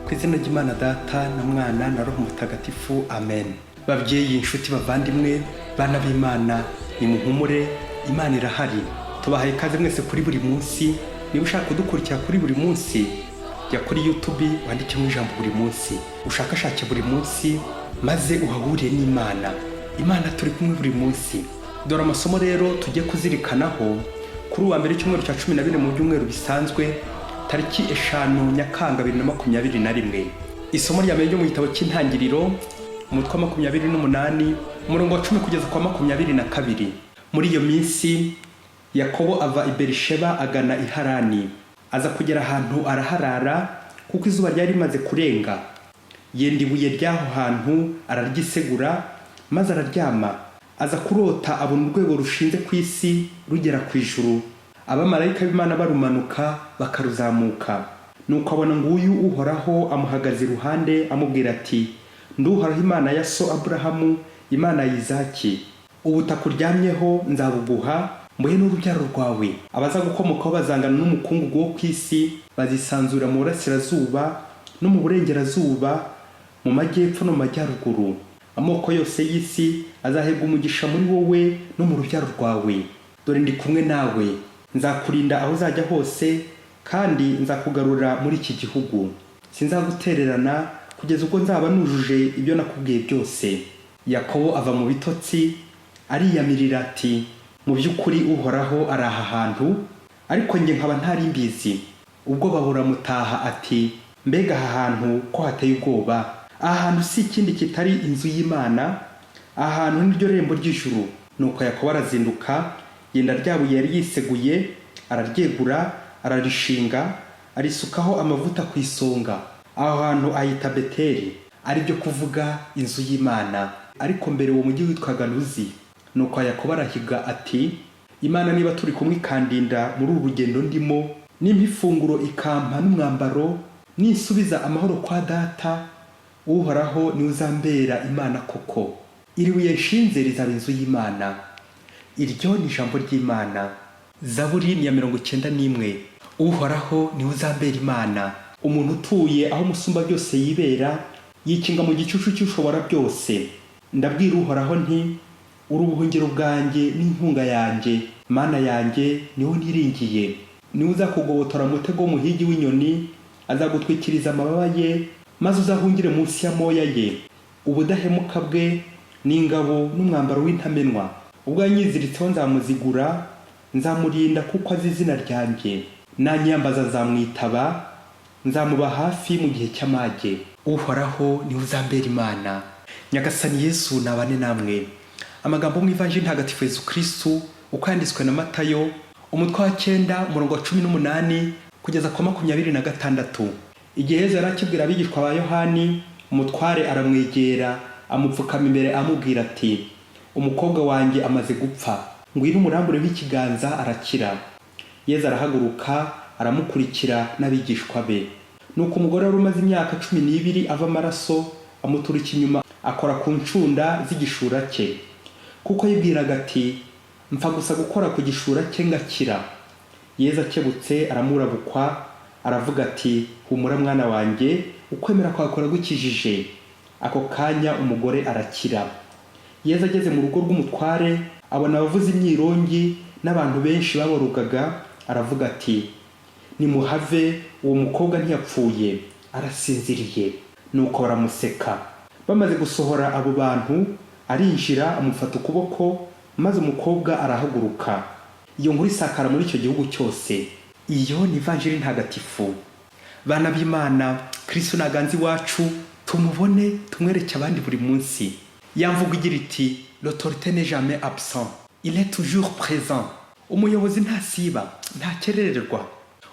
Ku izina ry'Imana Data na Mwana na Roho Mutagatifu, amen. Babyeyi, inshuti, bavandimwe, bana b'Imana, nimuhumure, Imana irahari. Tubahaye ikaze mwese kuri buri munsi. Niba ushaka kudukurikira kuri buri munsi, jya kuri YouTube wandikemo ijambo buri munsi, ushakashake buri munsi, maze uhahuriye n'Imana. Imana turi kumwe buri munsi. Dore amasomo rero tujye kuzirikanaho kuri uwa mbere cyumweru cya 12 mu byumweru bisanzwe, tariki 5 Nyakanga 2021. Isomo rya mbere ryo mu gitabo cy'Intangiriro, umutwe wa 28, umurongo wa 10 kugeza kwa 22. Muri iyo minsi Yakobo ava i Berisheba agana i Harani. Aza kugera ahantu araharara kuko izuba ryari rimaze kurenga. Yenda ibuye ry'aho hantu araryisegura maze araryama. Aza kurota abona urwego rushinze ku isi rugera ku ijuru, abamarayika b'Imana barumanuka bakaruzamuka. Nuko abona nguyu Uhoraho amuhagaze iruhande amubwira ati, Nduhoraho Imana ya so Aburahamu, Imana ya Izaki. Ubutaka uryamyeho nzabuguha, mbuhe n'urubyaro rwawe. Abaza gukomokaho bazangana n'umukungugu wo ku isi, bazisanzura mu burasirazuba no mu burengerazuba, mu majyepfo no mu majyaruguru. Amoko yose y'isi azahebwa umugisha muri wowe no mu rubyaro rwawe. Dore ndi kumwe nawe, nzakurinda aho uzajya hose, kandi nzakugarura muri iki gihugu. Sinzagutererana kugeza ubwo nzaba nujuje ibyo nakubwiye byose. Yakobo ava mu bitotsi ariyamirira ati, mu by'ukuri Uhoraho ari aha hantu, ariko njye nkaba ntari mbizi. Ubwo babura mutaha ati, mbega aha hantu ko hateye ubwoba. Aha hantu si ikindi kitari inzu y'Imana, aha hantu ni ryo rembo ry'ijuru. Nuko Yakobo arazinduka, yenda ryabuye yari yiseguye, araryegura, ararishinga, arisukaho amavuta ku isonga. Aho hantu ahita Beteli, ari byo kuvuga inzu y'Imana. Ariko mbere uwo mujyi witwaga Luzi. Nuko Yakobo arahiga ati, Imana niba turi kumwe ikandinda muri uru rugendo ndimo, nimpa ifunguro ikampa n'umwambaro, nisubiza amahoro kwa Data, Uhoraho ni uzambera Imana koko. Iri buye nshinze rizaba inzu y'Imana. Iryo ni ijambo ry'Imana. Zaburi ni ya 91. Uhoraho ni uzambera Imana. Umuntu utuye aho musumba byose yibera, yikinga mu gicucu cy'ushobora byose. Ndabwira Uhoraho nti, uri ubuhungiro bwanjye n'inkunga yanjye, Mana yanjye niwe niringiye. Niwe uzakugobotora mutego w'umuhigi w'inyoni, azagutwikiriza amababa ye, maze uzahungire munsi y'amoya ye. Ubudahemuka bwe n'ingabo n'umwambaro w'intamenwa. Ubwo yanyiziritseho nzamuzigura, nzamurinda kuko azi izina ryanjye. Nanyambaza nzamwitaba, nzamuba hafi mu gihe cy'amage. Uhoraho niwe uzambera Imana. Nyagasani Yesu nabane namwe. Amagambo mu Ivanjili ntagatifu Yesu Kristo uko yanditswe na Matayo, umutwe wa 9 umurongo wa 18 kugeza kwa 26. Igihe Yesu arakibwira abigishwa ba Yohani, umutware aramwegera amupfukama imbere amubwira ati, umukobwa wanjye amaze gupfa, ngwino umurambureho ikiganza arakira. Yesu arahaguruka aramukurikira n'abigishwa be. Nuko umugore wari umaze imyaka 12 ava amaraso amuturika inyuma, akora ku ncunda z'igishura cye, kuko yibwiraga ati, mpfa gusa gukora ku gishura cye ngakira. Yesu akebutse aramurabukwa, aravuga ati, humura mwana wanjye, ukwemera kwawe kuragukijije. Ako kanya umugore arakira. Yesu ageze mu rugo rw'umutware, abona abavuza imyirongi n'abantu benshi baborugaga, aravuga ati, nimuhave, uwo mukobwa ntiyapfuye, arasinziriye. Nuko baramuseka. Bamaze gusohora abo bantu, arinjira amufata ukuboko, maze umukobwa arahaguruka. Iyo nkuru isakara muri icyo gihugu cyose. Iyo ni Ivanjili ntagatifu. Bana b'Imana, Kristo naganzi wacu, tumubone tumwereke abandi buri munsi. Yamvuga igira iti, l'autorité n'est jamais absent, il est toujours présent. Umuyobozi ntasiba, ntakerererwa.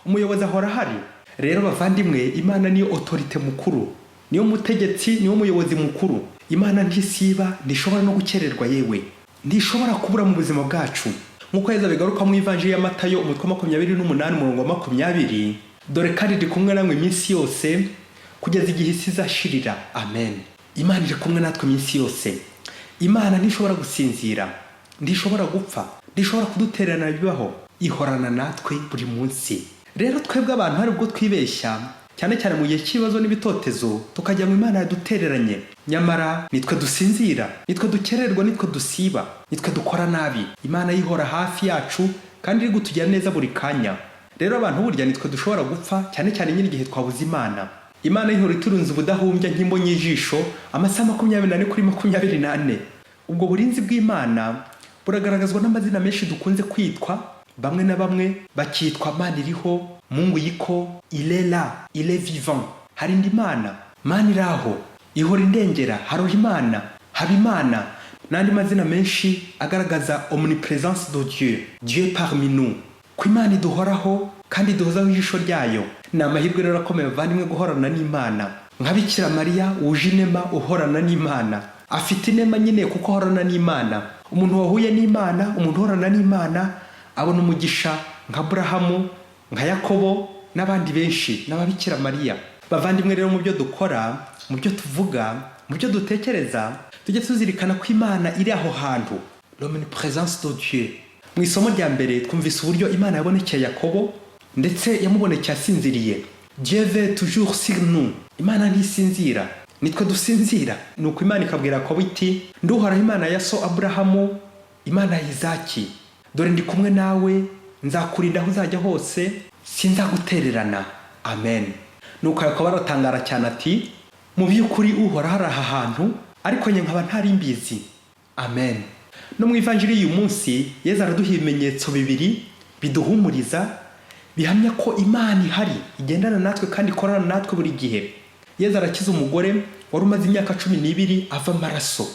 Umuyobozi ahora hari. Rero bavandimwe, Imana niyo autorité mukuru, niyo mutegetsi, niyo muyobozi mukuru. Imana ntisiba, ndishobora no gukererwa yewe. Ndishobora kubura mu buzima bwacu. Nkuko Yesu bigaruka mu Ivanjili ya Matayo umutwe wa 28 umurongo wa 20. Dore kandi ndi kumwe namwe iminsi yose kugeza igihe isi izashirira. Amen. Imana iri kumwe natwe iminsi yose. Imana ntishobora gusinzira, ndishobora gupfa, ndishobora kudutererana bibaho. Ihorana natwe buri munsi. Rero twebwe abantu hari ubwo twibeshya cyane cyane mu gihe cy'ibibazo n'ibitotezo tukajya mu Imana yadutereranye. Nyamara nitwe dusinzira, nitwe dukererwa, nitwe dusiba, nitwe dukora nabi. Imana yihora hafi yacu kandi iri gutugira neza buri kanya. Rero abantu burya nitwe dushobora gupfa cyane cyane nyine igihe twabuze Imana. Imana yihora iturunze ubudahumbya nk'imbonyi y'ijisho amasaha 24 kuri 24. Ubwo burinzi bw'Imana buragaragazwa n'amazina menshi dukunze kwitwa. Bamwe na bamwe bakitwa Mana iriho, Mungu yiko, il est là, il est vivant. Hari indi Mana, Mana iraho, ihora indengera, haroho Imana, haba Imana, n'andi mazina menshi agaragaza omnipresence de Dieu, Dieu parmi nous. Ko Imana iduhoraho kandi duhozaho ijisho ryayo. Ni amahirwe rero akomeye bavandimwe guhorana n'Imana. Nka Bikira Mariya wuje inema uhorana n'Imana. Afite inema nyine kuko ahorana n'Imana. Umuntu wahuye n'Imana, umuntu uhorana n'Imana abona umugisha nka Abrahamu, nka Yakobo n'abandi benshi n'ababikira Mariya. Bavandimwe rero mu byo dukora, mu byo tuvuga, mu byo dutekereza, tujye tuzirikana ko Imana iri aho hantu. L'omniprésence de Dieu. Mu isomo rya mbere twumvise uburyo Imana yabonekeye Yakobo ndetse yamubonekeye asinziriye. Dieu veille toujours sur nous. Imana ntisinzira, nitwe dusinzira. Nuko Imana ikabwira Yakobo iti, nduhoraho Imana ya so Abrahamu, Imana ya Izaki. Dore ndi kumwe nawe, nzakurinda aho uzajya hose, sinzagutererana. Amen. Nuko Yakobo aratangara cyane ati, mu by'ukuri uhora hari aha hantu, ariko nye nkaba ntari mbizi. Amen. No mu ivanjiri y'uyu munsi Yesu araduha ibimenyetso bibiri biduhumuriza bihamya ko Imana ihari, igendana natwe kandi ikorana natwe buri gihe. Yesu arakiza umugore wari umaze imyaka 12 ava amaraso.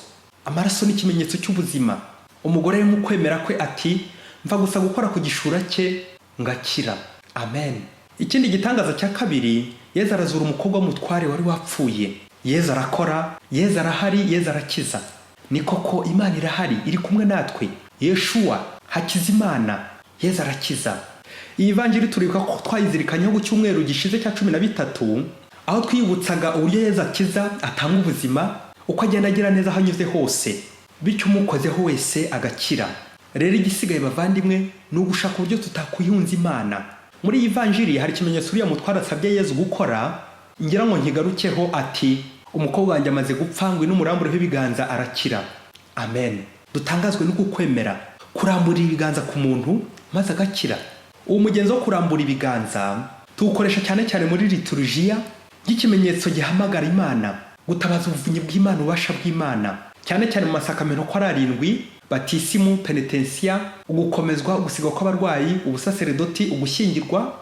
Amaraso ni ikimenyetso cy'ubuzima. Umugore ari mu kwemera kwe ati, mva gusa gukora ku gishura cye ngakira. Amen. Ikindi gitangaza cya kabiri, Yesu arazura umukobwa w'umutware wari wapfuye. Yesu arakora, Yesu arahari, Yesu arakiza. Ni koko Imana irahari, iri kumwe natwe. Yeshua, Hakizimana, Yesu arakiza. Iyi vanjiri turika ko twayizirikanyeho ku cyumweru gishize cya 13, aho twiyibutsaga uburyo Yesu akiza, atanga ubuzima, uko agenda agira neza hanyuze hose, bityo umukozeho wese agakira. Rero igisigaye bavandimwe ni ugushaka uburyo tutakwihunza Imana. Muri iyi vanjiri hari ikimenyetso uriya mutwara asabye Yesu gukora, ngira ngo nkigarukeho ati, umukobwa wanjye amaze gupfa, ngwino umurambureho ibiganza arakira. Amen. Dutangazwe no kukwemera, kurambura ibiganza ku muntu maze agakira. Uwo mugenzo wo kurambura ibiganza tuwukoresha cyane cyane muri liturujia nk'ikimenyetso gihamagara Imana, gutabaza ubuvunyi bw'Imana, ubasha bw'Imana, cyane cyane mu masakamento ko ari 7: batisimu, penitensia, ugukomezwa, ugusigwa kw'abarwayi, ubusaseredoti, ugushyingirwa.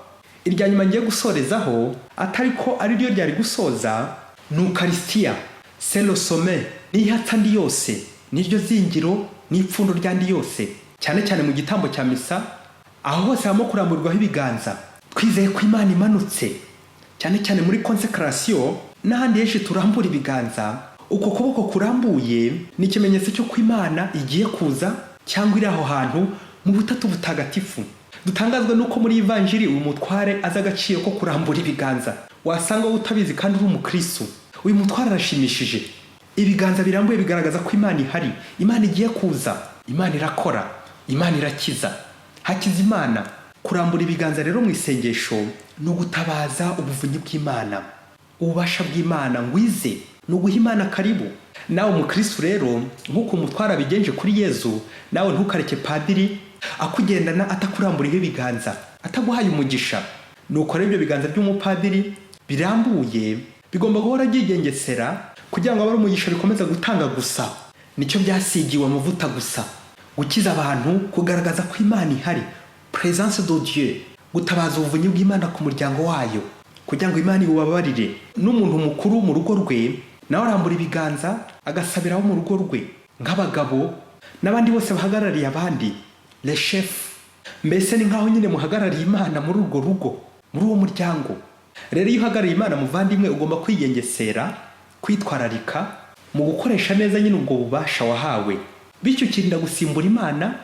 Irya nyuma ngiye gusorezaho atari ko ari ryo ryari gusoza, ni Eucharistia, c'est le sommet, ni ihatsandi yose, niryo zingiro n'ipfundo ryandi yose, cyane cyane mu gitambo cya misa, aho hose hamo kuramburwaho ibiganza, twizeye ko Imana imanutse, cyane cyane muri consecration n'ahandi henshi turambura ibiganza. Uko kuboko kurambuye ni ikimenyetso cyo ko Imana igiye kuza cyangwa iri aho hantu mu butatu butagatifu. Dutangazwa nuko muri ivanjiri uyu mutware aza agaciro ko kurambura ibiganza. Wasanga utabizi kandi uri umukristo. Uyu mutware arashimishije. Ibiganza birambuye bigaragaza ko Imana ihari, Imana igiye kuza, Imana irakora, Imana irakiza. Hakizimana. Kurambura ibiganza rero mu isengesho no gutabaza ubuvunyi bw'Imana, ububasha bw'Imana ngwize, no guha Imana karibu. Nawe umukristo rero nkuko umutwara bigenje kuri Yesu, nawe ntukareke padiri akugendana atakuramburiye ibiganza, ataguhaye umugisha. Nuko rero ibyo biganza by'umupadiri birambuye bigomba guhora byigengesera kugira ngo abari umugisha bikomeza gutanga gusa. Nicyo byasigiwe amavuta gusa, gukiza abantu, kugaragaza ko Imana ihari, présence de Dieu, gutabaza ubuvunyi bw'Imana ku muryango wayo kugira ngo Imana ibubabarire. N'umuntu mukuru mu rugo rwe nawe arambura ibiganza agasabiraho mu rugo rwe, nk'abagabo n'abandi bose bahagarariye abandi, les chefs. Mbese ni nkaho nyine muhagarariye Imana muri urwo rugo, muri uwo muryango. Rero iyo uhagarariye Imana muvandimwe, ugomba kwigengesera, kwitwararika mu gukoresha neza nyine ubwo bubasha wahawe, bityo ukirinda gusimbura Imana,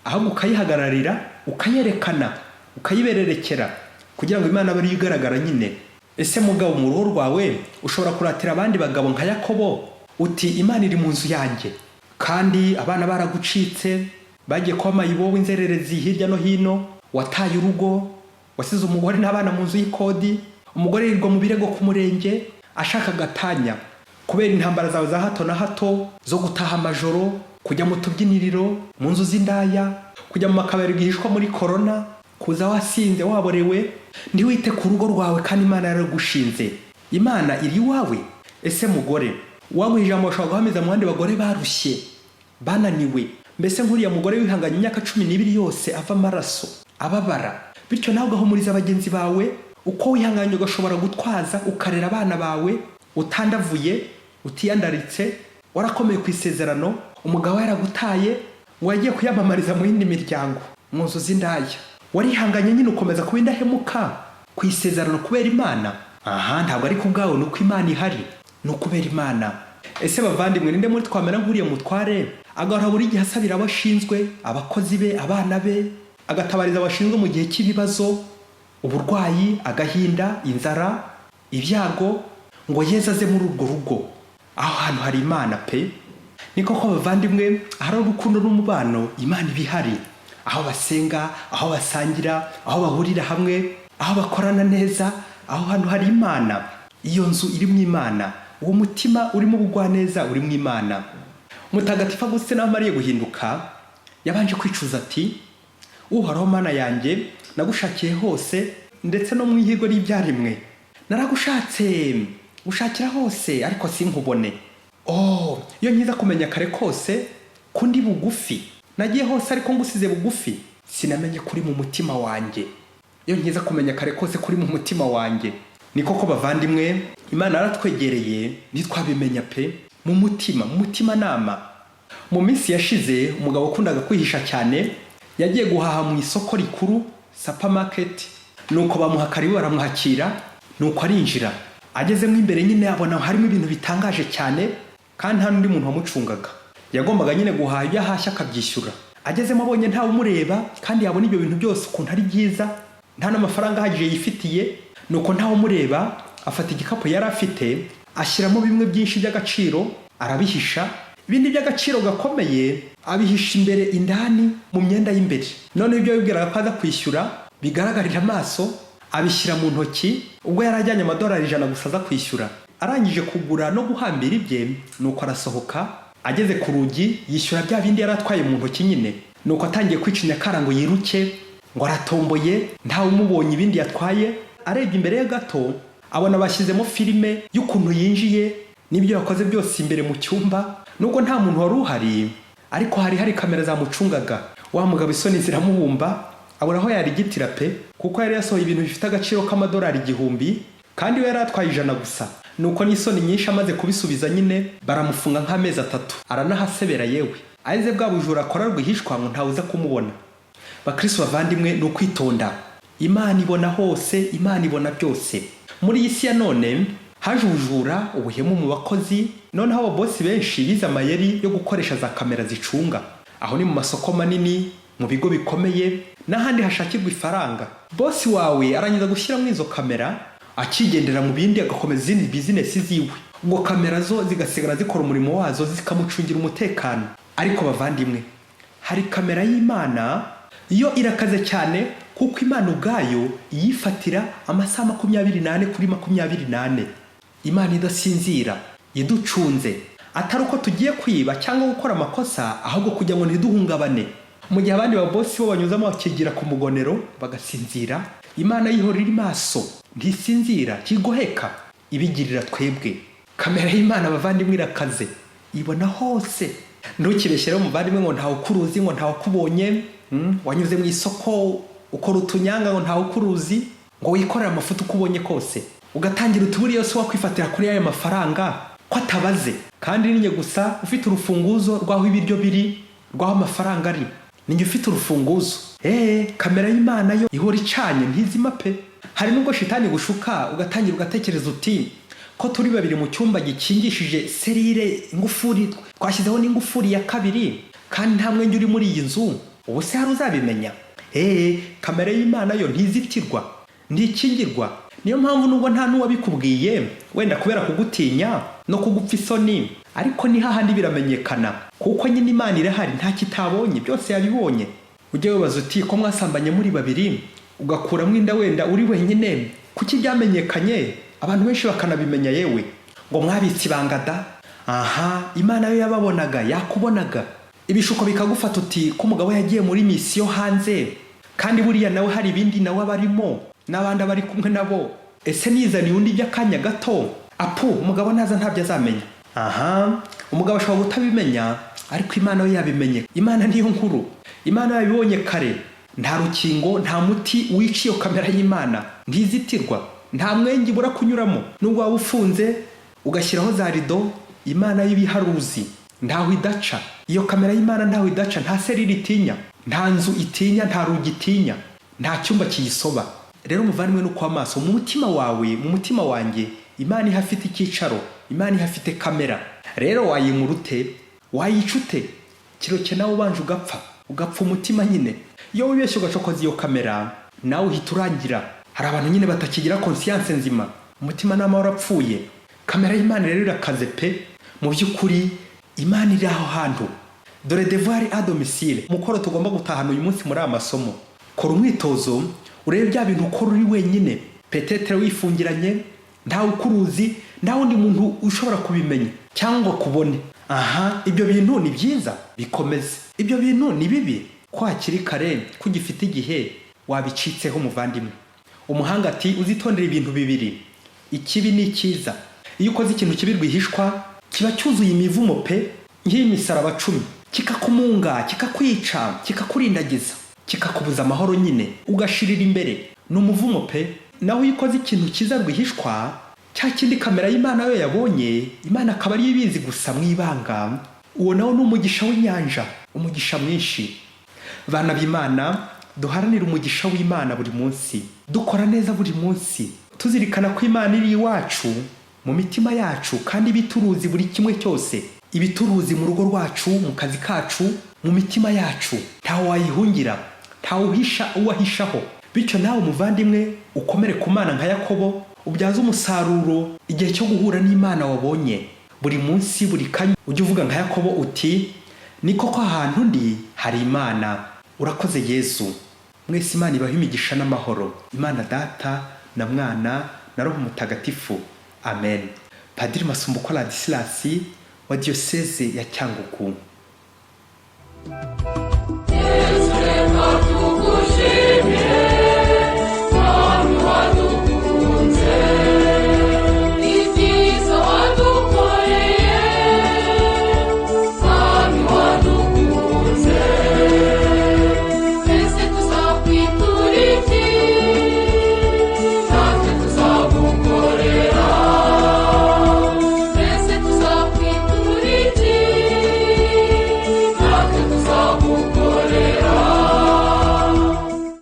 ahubwo ukayihagararira, ukayerekana, ukayibererekera kugira ngo Imana abe igaragara nyine. Ese mugabo mu rugo rwawe ushobora kuratira abandi bagabo nka Yakobo uti, Imana iri mu nzu yanjye, kandi abana baragucitse, bagiye kwa mayibowe inzererezi hirya no hino, wataye urugo, wasize umugore n'abana mu nzu y'ikodi, umugore yirirwa mu birego ku murenge ashaka gatanya kubera intambara zawe za hato na hato zo gutaha amajoro, kujya mu tubyiniriro, mu nzu z'indaya, kujya mu makabari gihishwa muri korona, kuza wasinze waborewe. Ntiwite ku rugo rwawe kandi Imana yaragushinze. Imana iri iwawe. Ese mugore waguha ijambo ushobora guhamiza mu bandi bagore barushye bananiwe, mbese nk'uriya mugore wihanganye imyaka 12 yose ava amaraso ababara, bityo nawe ugahumuriza bagenzi bawe uko wihanganye ugashobora gutwaza ukarera abana bawe utandavuye utiyandaritse, warakomeye ku isezerano, umugabo yaragutaye ngo yagiye kuyamamariza mu yindi miryango mu nzu z'indaya, warihanganye nyine ukomeza kuba indahemuka ku isezerano kubera Imana. Aha ntabwo ari kubwawe, nuko Imana ihari, nukubera Imana. Ese bavandimwe, ninde muri twamera nk'uriya mutware agahora buri gihe asabira abashinzwe, abakozi be, abana be, agatabariza abashinzwe mu gihe cy'ibibazo, uburwayi, agahinda, inzara, ibyago, ngo Yesu aze muri urwo rugo? Aho hantu hari Imana pe. Ni koko bavandimwe, hari urukundo n'umubano, Imana ibihari. Aho basenga, aho basangira, aho bahurira hamwe, aho bakorana neza, aho hantu hari Imana. Iyo nzu iri mu Imana, uwo mutima urimo ubugwaneza uri mu Imana. Mutagatifu Agustin amariye guhinduka yabanje kwicuza ati, Uhoraho Mana yanjye, nagushakiye hose ndetse no mu ihigo ry'ibyaremwe. Naragushatse gushakira hose ariko sinkubone. Iyo nkiza kumenya kare kose kundi bugufi, nagiye hose ariko ngusize bugufi, sinamenye kuri mu mutima wanjye. Iyo nkiza kumenya kare kose kuri mu mutima wanjye. Ni koko bavandimwe, Imana yaratwegereye ntitwabimenya pe, mu mutima nama. Mu minsi yashize umugabo ukundaga kwihisha cyane yagiye guhaha mu isoko rikuru supermarket, nuko bamuha karibu baramuhakira, nuko arinjira. Agezemo imbere nyine abona harimo ibintu bitangaje cyane kandi nta n'undi muntu wamucungaga. Yagombaga nyine guhaha ibyo ahashya akabyishyura. Agezemo abonye ntawe umureba kandi yabona ibyo bintu byose ukuntu ari byiza, nta n'amafaranga ahagije yifitiye, nuko ntawe umureba afata igikapu yari afite ashyiramo bimwe byinshi by'agaciro arabihisha, ibindi by'agaciro gakomeye abihisha imbere indani mu myenda y'imbere. None ibyo yibwiraga ko aza kwishyura bigaragarira amaso abishyira mu ntoki, ubwo yarajyanye $100 gusa aza kwishyura. Arangije kugura no guhambira ibye, nuko arasohoka, ageze ku rugi yishyura bya bindi yaratwaye mu ntoki nyine, nuko atangiye kwicinya kara ngo yiruke, ngo aratomboye ntawe umubonye ibindi yatwaye. Arebye imbere ye gato abona bashyizemo filime y'ukuntu yinjiye n'ibyo yakoze byose imbere mu cyumba, nubwo nta muntu wari uhari ariko hari kamera zamucungaga. Wa mugabo isoni ziramuhumba abura aho yarigitira pe, kuko yari yasohoye ibintu bifite agaciro $1,000 kandi we yaratwaye $100 gusa. Nuko n'isoni nyinshi amaze kubisubiza nyine baramufunga nk'amezi 3, aranahasebera yewe. Aize bwa bujura akora rwihishwa ngo ntawuza kumubona. Bakristo bavandimwe, ni ukwitonda. Imana ibona hose, Imana ibona byose. Muri iyi si ya none haje ubujura, ubuhemu mu bakozi, noneho ababosi benshi bize amayeri yo gukoresha za kamera zicunga. Aho ni mu masoko manini, mu bigo bikomeye, n'ahandi hashakirwa ifaranga. Bosi wawe arangiza gushyira muri izo kamera, akigendera mu bindi agakomeza izindi business ziwe. Ubwo kamera zo zigasigara zikora umurimo wazo zikamucungira umutekano. Ariko bavandimwe, hari kamera y'Imana, iyo irakaze cyane kuko Imana ubwayo yifatira amasaha 24 kuri 24. Imana idasinzira, iducunze, atari uko tugiye kwiba cyangwa gukora amakosa, ahubwo kugira ngo ntiduhungabane. Mu gihe abandi babosi bo banyuzamo bakigira ku mugonero bagasinzira, Imana yihora iri maso, ntisinzira, kigoheka, ibigirira twebwe. Kamera y'Imana bavandimwe irakaze, ibona hose. Ntukibeshyere muvandimwe ngo ntawe ukuruzi, ngo ntawe kubonye, wanyuze mu isoko ukora utunyanga ngo ntawe ukuruzi, ngo wikorera amafuta ukubonye kose, ugatangira utuburi yose wakwifatira kuri aya mafaranga ko atabaze. Kandi ninye gusa ufite urufunguzo rwaho ibiryo biri, rwaho amafaranga ari, ninye ufite urufunguzo. Kamera y'Imana yo ihora icanye ntizima pe. Hari nubwo shitani gushuka ugatangira ugatekereza uti, ko turi babiri mu cyumba gikingishije serire ingufuri, twashyizeho n'ingufuri ya kabiri kandi nta mwenge uri muri iyi nzu, ubu se hari uzabimenya? Kamera y'Imana yo ntizitirwa, ntikingirwa. Niyo mpamvu nubwo nta n'uwabikubwiye, wenda kubera kugutinya no kugupfa isoni, ariko ni hahandi biramenyekana, kuko nyine Imana irahari, nta kitabonye, byose yabibonye. Ujye wibaza uti, ko mwasambanye muri babiri ugakuramo inda wenda uri wenyine, kuki byamenyekanye abantu benshi bakanabimenya yewe ngo mwabitse ibanga da? Aha, Imana yo yababonaga, yakubonaga. Ibishuko bikagufata uti ko umugabo yagiye muri misiyo hanze kandi buriya nawe hari ibindi nawe abarimo n'abandi bari kumwe nabo, ese nizaniye undi by'akanya gato, apu umugabo naza ntabyo azamenya. Aha, umugabo ashobora kutabimenya ariko Imana yo yabimenye. Imana niyo nkuru, Imana yabibonye kare. Nta rukingo, nta muti wica iyo kamera y'Imana, ntizitirwa, nta mwenge bura kunyuramo. Nubwo waba ufunze ugashyiraho za rido, Imana y'ibiharuzi ntaho idaca. Iyo kamera y'Imana ntaho idaca, nta serire itinya, nta nzu itinya, nta rugi itinya, nta cyumba kiyisoba. Rero muvandimwe no kwa maso mu mutima wawe, mu mutima wanjye, Imana ihafite icyicaro, Imana ihafite kamera. Rero wayimurute, wayicute, kiroke nawe ubanje ugapfa umutima nyine. Iyo wibeshye ugacokoza iyo kamera, nawe uhita urangira. Hari abantu nyine batakigira conscience nzima, umutima nama warapfuye. Kamera y'Imana rero irakaze pe. Mu by'ukuri Imana iri aho hantu. Dore devoir à domicile, mukoro tugomba gutahana uyu munsi muri amasomo. Kora umwitozo, urebe bya bintu ukora uri wenyine, petetre wifungiranye, ntawe ukuruzi, nta wundi muntu ushobora kubimenya cyangwa kubone. Aha, ibyo bintu ni byiza, bikomeze. Ibyo bintu ni bibi, ko hakiri kare kugifite igihe wabicitseho muvandimwe. Umuhanga ati uzitondera ibintu bibiri, ikibi n'ikiza. Iyo ukoze ikintu kibi rwihishwa kiba cyuzuye imivumo pe, nk'imisaraba 10, kikakumunga, kikakwica, kikakurindagiza, kikakubuza amahoro nyine, ugashirira imbere. Ni umuvumo pe. Naho iyo ukoze ikintu kiza rwihishwa, cya kindi kamera y'Imana yo yabonye, Imana akaba ari ibizi gusa mwibanga, uwo nawo ni umugisha w'inyanja, umugisha mwinshi. Bana b'Imana, duharanira umugisha w'Imana buri munsi, dukora neza buri munsi, tuzirikana ko Imana iri iwacu mu mitima yacu kandi ibituruzi buri kimwe cyose. Ibituruzi mu rugo rwacu, mu kazi kacu, mu mitima yacu, ntawe wayihungira, ntawe uhisha uwahishaho. Bityo nawe muvandimwe ukomere ku Mana nka Yakobo, ubyaza umusaruro igihe cyo guhura n'Imana wabonye. Buri munsi buri kanya ujye uvuga nka Yakobo uti ni koko ahantu ndi hari Imana. Urakoze Yesu. Mwese Imana ibahe imigisha n'amahoro. Imana Data na Mwana na Roho Mutagatifu. Amen. Padiri Masumbuko Ladislas wa Diocese ya Cyangugu. Yesu reka tugushimire.